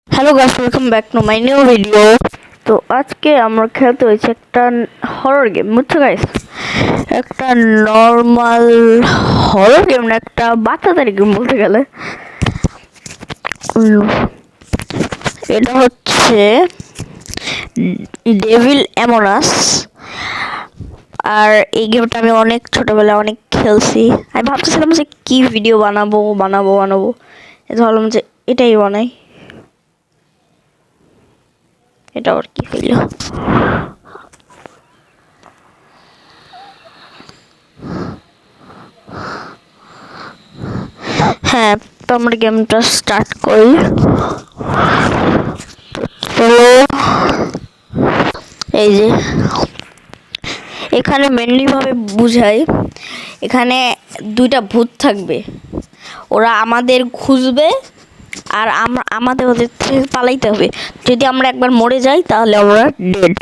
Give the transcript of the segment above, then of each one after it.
Hello guys, welcome back to my new video. তো আজকে আমরা খেলতে হয়েছে একটা হরর গেম, বুঝছো গাইস? একটা নর্মাল হরর গেম না, একটা বাচ্চাদের গেম বলতে গেলে। এটা হচ্ছে ডেভিল অ্যামং আস। আর এই গেমটা আমি অনেক ছোটবেলায় অনেক খেলছি। আমি ভাবতেছিলাম যে কি ভিডিও বানাবো, ভাবলাম যে এটাই বানাই। এটা আর কি হইলো। হ্যাঁ, তো আমরা গেমটা স্টার্ট করি। চলো, এই যে এখানে মেনলি ভাবে বুঝাই, এখানে দুইটা ভূত থাকবে, ওরা আমাদের খুঁজবে আর আমাদের ওদের থেকে পালাইতে হবে। যদি আমরা একবার মরে যাই তাহলে আমরা ডেড।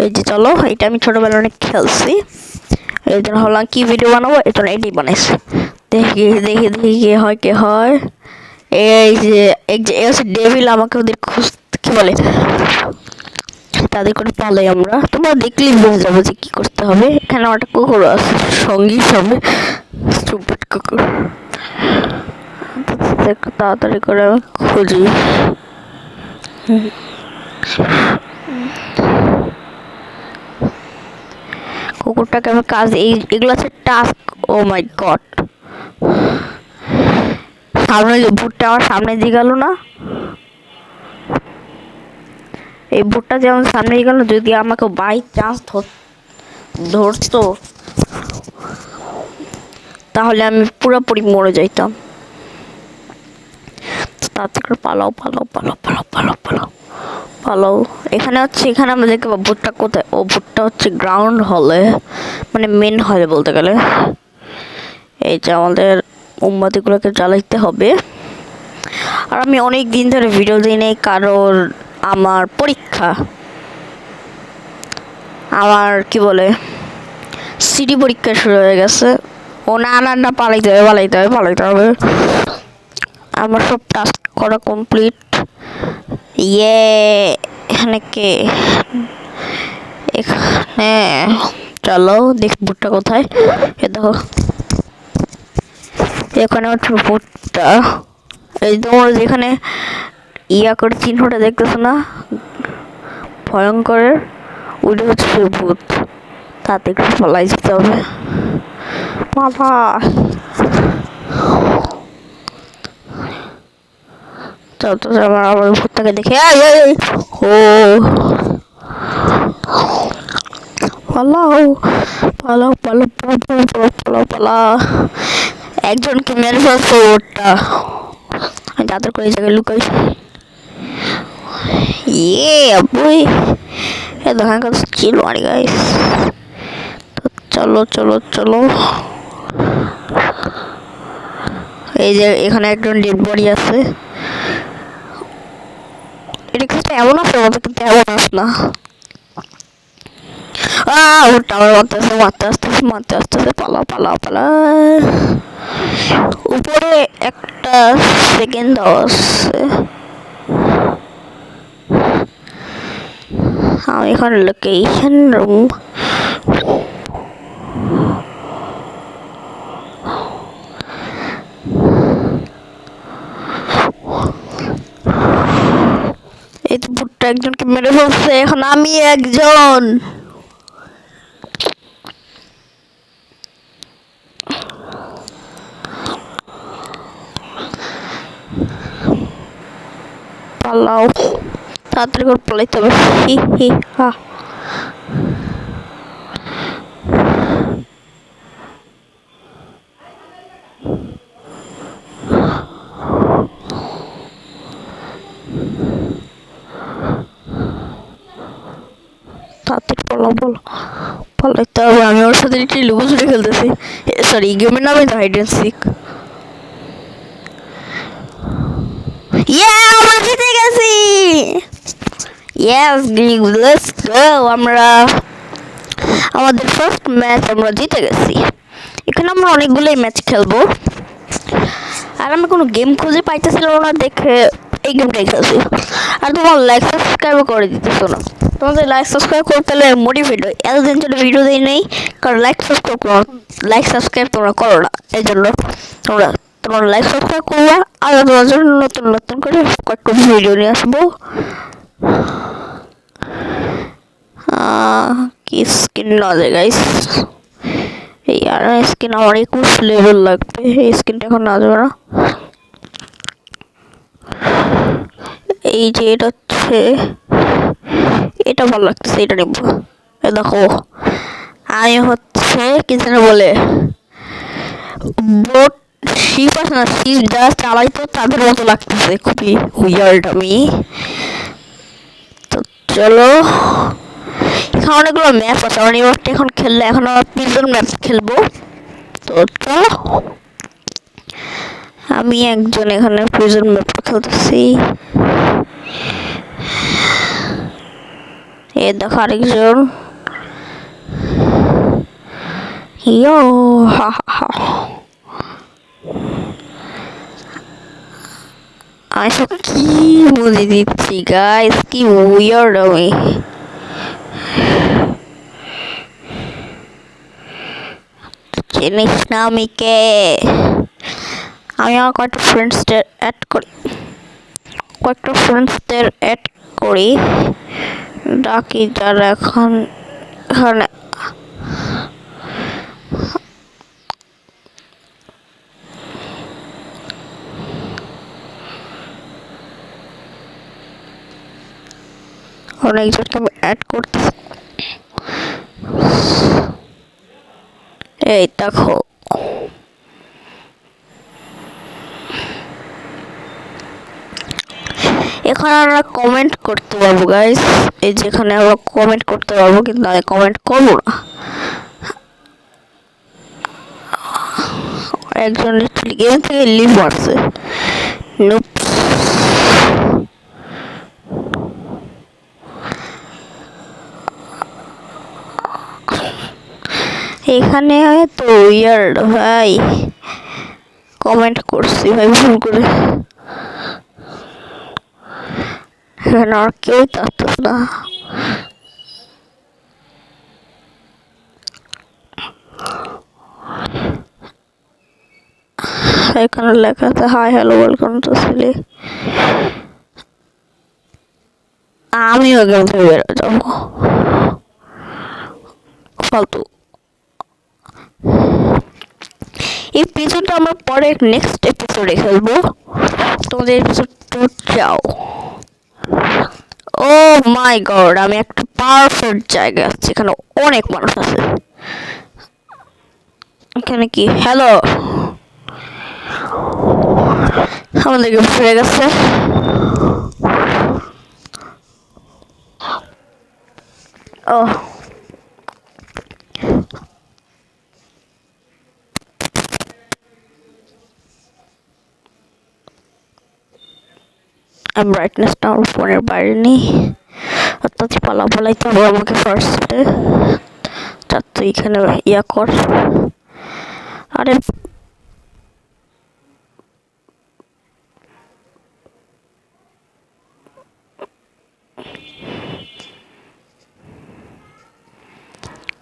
এই যে চলো, এটা আমি ছোটবেলায় অনেক খেলছি। এই জন্য ভাবলাম কি ভিডিও বানাবো, এই জন্য এটাই বানাইছি। দেখি দেখি দেখি কে হয়। এই যে ডেভিল আমাকে ওদের কি বলে, তাদের করে পালাই আমরা। তোমরা দেখলেই বুঝে যাবো যে কি করতে হবে। এখানে একটা কুকুর আছে সঙ্গী হিসাবে, স্টুপিড কুকুর। একটু তাড়াতাড়ি করে আমি খুঁজি। কুকুরটাকে আমি কাজ, এগুলো আছে টাস্ক। ও মাই গড, সামনে ভুটটা আমার সামনে দিয়ে গেল না। এই ভুটটা যেমন সামনে দিয়ে গেল, যদি আমাকে বাই চান্স ধরতো তাহলে আমি পুরোপুরি মরে যাইতাম। তাড়াতাড়ি পালাও পালাও পালাও পালাও পালাও পালাও পালাও। এখানে আমরা দেখতে পাবো ভুটটা কোথায়। ও ভুটটা হচ্ছে গ্রাউন্ড হলে, মানে মেন হলে বলতে গেলে। এই যে আমাদের মোমবাতিগুলোকে জ্বালাইতে হবে। আর আমি অনেক দিন ধরে ভিডিও দিই নাই, কারণ আমার পরীক্ষা, আমার কি বলে সিডি পরীক্ষা শুরু হয়ে গেছে। ও না পালাইতে হবে। আমার সব টাস্ক করা কমপ্লিট। এখানে এখানে চলো দেখি ভুট্টা কোথায়। এ দেখো, এখানে হচ্ছে ভুট্টা। এই তোমার যেখানে করে চিহ্নটা দেখতেছো না, ভয়ঙ্করের, ওইটা হচ্ছে ভূত। তাতে একটু পলাই যেতে হবে। বাবা, আমার ভূতটাকে দেখে ও পালাও পালাও পালাও পালাও পালাও পালাও। একজনকে মেরে ফেলছে ওটা, আমি তাদের করে জায়গায় লুকাই। বই এ দেখা গেছে চিল মারি গাইস। চলো চলো চলো, এই যে এখানে একজন ডেড বডি আছে। এটা কিন্তু এমন আছে, আমাদের কিন্তু এমন আছে না। ওটা আমার মারতে আসতেছে পালা পালা পালা। উপরে একটা সেকেন্ড আছে। আমি এখানে লোকেশন রুম। এই তো ভুট্টা একজনকে মেরে ফেলছে, এখন আমি একজন। পালাও, তাড়াতাড়ি করে পালাইতে হবে। হি হি হা। তাড়াতাড়ি পালাও পালাইতে হবে। আমি ওর সাথে একটি লুকোচুরি খেলতেছি। সরি, গেমের নামে তো হাইড অ্যান্ড সিক। আমরা জিতে গেছি। Let's go. আমরা আমাদের ফার্স্ট ম্যাচ আমরা জিতে গেছি। এখানে আমরা অনেকগুলোই ম্যাচ খেলবো। আর আমি কোনো গেম খুঁজে পাইতেছিলাম না দেখে এই গেমটাই খেলছি। আর তোমার লাইক সাবস্ক্রাইব করে দিতেছো না, তোমাদের লাইক সাবস্ক্রাইব করতে হলে মোটিভেট হয়। এতদিন ধরে ভিডিও দিই নেই কারণ লাইক সাবস্ক্রাইব তোমরা করো না, এই জন্য তোমরা লাইক সাবস্ক্রাইব করবা। আর তোমার জন্য নতুন নতুন করে কয়েকটা ভিডিও নিয়ে আসবো। কি স্কিন না দে গাইস, এই আর স্কিন আমার 21 লেভেল লাগবে, এই স্কিনটা এখন না দেবে না। এই যে এটা হচ্ছে, এটা ভালো লাগতেছে, এটা নেব। দেখো আমি হচ্ছে কি যেন বলে বোট, শিপ আছে না, শিপ যারা চালাইতো তাদের মতো লাগতেছে, খুবই উইয়ার্ড আমি। তো চলো, এখানে অনেকগুলো ম্যাপ আছে, আমার এবারটা এখন খেললে এখন আবার প্রিজন ম্যাপ খেলবো। তো চলো, আমি একজন এখানে প্রিজন ম্যাপ খেলতেছি। এ দেখো আরেকজন, ইয়ো হা হা হা। আমি সব কি বলে দিচ্ছি গাইস, কি উইয়ার্ড আমি। চিনিস না আমি কে? আমি আমার কয়েকটা ফ্রেন্ডসদের অ্যাড করি, ডাকি যারা এখানে অনেকজনকে আমি অ্যাড করতে। এই দেখো এখানে আমরা কমেন্ট করতে পারবো গাইস, এই যেখানে আমরা কমেন্ট করতে পারবো, কিন্তু আমি কমেন্ট করবো না। একজন গেম থেকে লিভ মারছে, নুপ। এখানে তো উইয়ার্ড ভাই, কমেন্ট করছি ভাই ভুল করে, এখানে আর কেউ থাকতেছে না। এখানে লেখা আছে hi hello welcome to silly. আমি ওখান থেকে বেরো যাবো, ফালতু। এই এপিসোডটা আমরা পরে নেক্সট এপিসোডে খেলবো, তোমাদের এপিসোডটা যাও। ও মাই গড, আমি একটা পারফেক্ট জায়গায় আছি, এখানে অনেক মানুষ আছে। এখানে কি হ্যালো, আমাদেরকে ফিরে গেছে। ও আমি ব্রাইটনেসটা আমার ফোনের বাইরে নেই, অর্থাৎ পালাইতে হবে আমাকে ফার্স্টে। তো এখানে ইয়া কর, আরে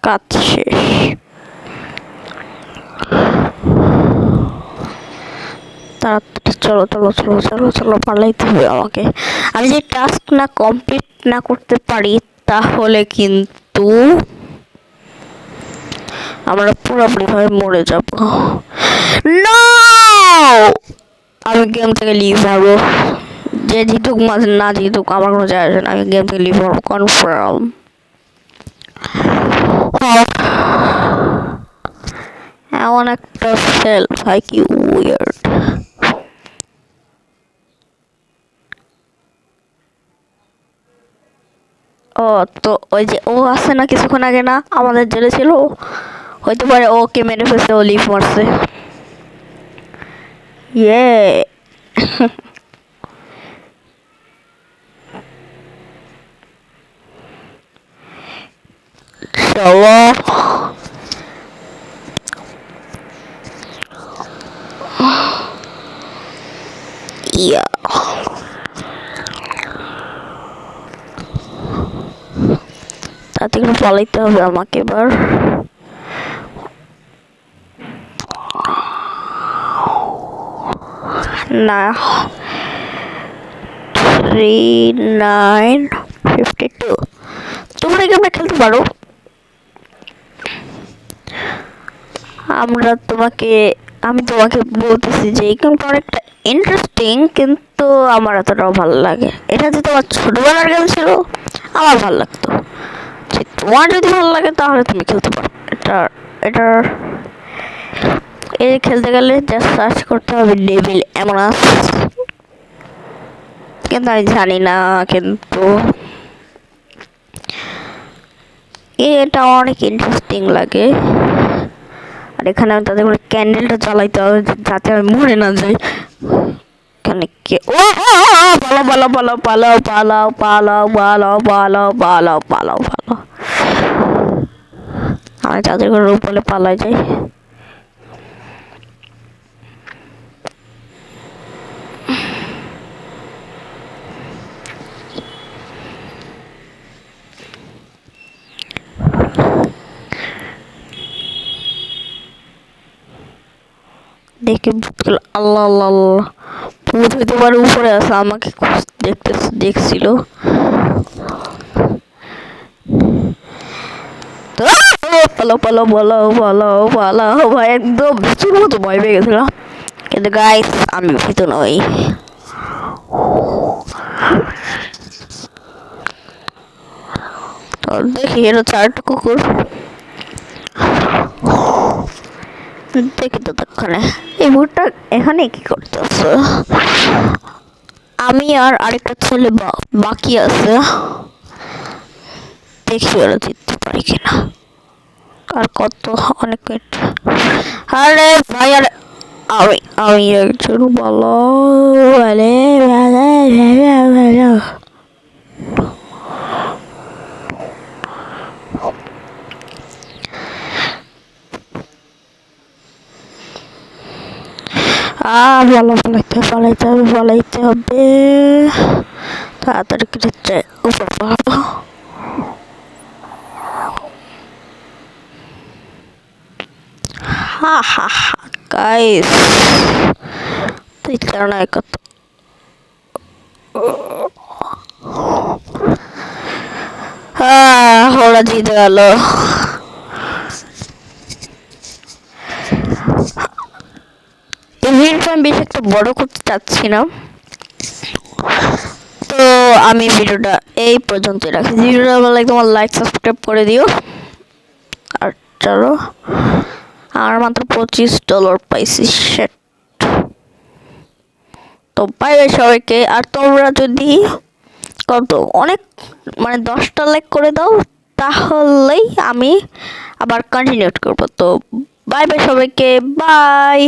কাজ শেষ। তাড়াতাড়ি চলো চলো চলো চলো চলো, পালাইতে হবে আমাকে। আমি যে টাস্ক না কমপ্লিট না করতে পারি তাহলে কিন্তু আমরা পুরোপুরিভাবে মরে যাব। না, আমি গেম থেকে লিভ মারবো, যে জিতুক মাঝে না জিতুক আমার কোনো যায় আসে না, আমি গেম থেকে লিভ মারবো কনফার্ম। এমন একটা সেল ভাই, কি উইয়ার্ড। ও তো ওই যে ও আছে না কিছুক্ষণ আগে না আমাদের জেলে ছিল, হইতে পারে ওকে মেরে ফেলছে, ও লিভ মারছে। ইয়ে চলো, ইয়া তাতে করে পালাইতে হবে আমাকে এবার। না 3952 তোমরা এই গেমটা খেলতে পারো। আমি তোমাকে বলতেছি যে এই গেমটা অনেকটা ইন্টারেস্টিং, কিন্তু আমার এতটাও ভালো লাগে। এটা যে তোমার ছোটবেলার গেম ছিল আমার ভালো লাগতো। তোমার যদি ভালো লাগে তাহলে তুমি খেলতে পারো। এটার খেলতে গেলে জাস্ট সার্চ করতে হবে ডেভিল অ্যামং আস। কিন্তু আমি জানি না, কিন্তু এটা অনেক ইন্টারেস্টিং লাগে। আর এখানে আমি তাদের করে ক্যান্ডেলটা জ্বালাইতে হবে যাতে আমি মরে না যাই। এখানে কে পালাও পালাও পালাও পালাও পালাও পালাও পালাও পালাও পালাও পালাও পালাও। আমি তাদের করে উপরে পালাই যাই। দেখে আল্লাহ আল্লাহ আল্লাহ, ভূত হইতে পারে উপরে আছে, আমাকে দেখছিল। পালাও পালাও পালাও পালাও পালাও ভাই, একদম বিচুর মতো ভয় পেয়ে গেছিলাম। কিন্তু গাইস আমি ভীত নই। তো দেখি এটা 4টা কুকুর, দেখি তো ততক্ষণে এই ভূতটা এখানে কি করতেছে। আমি আর আরেকটা ছেলে বাকি আছে, দেখি ওরা জিততে পারি কিনা। আর কত অনেক মিনিট। আরে ভাই আর আমি একজন ভালো ভালো পালাইতে হবে তাড়াতাড়ি করে উপর পাহাড়। হা হা হা গাইস, তুই কারণ কত ওরা জিতে গেল। ভিডিওটা আমি বেশি একটা বড় করতে চাচ্ছি না, তো আমি ভিডিওটা এই পর্যন্ত রাখি। ভিডিওটা ভালো লাগে তোমার লাইক সাবস্ক্রাইব করে দিও। আর চলো, আর মাত্র $25 পাইছি। তো বাই বাই সবাইকে। আর তোমরা যদি অনেক 10টা লাইক করে দাও তাহলেই আমি আবার কন্টিনিউ করবো। তো বাই বাই সবাইকে, বাই।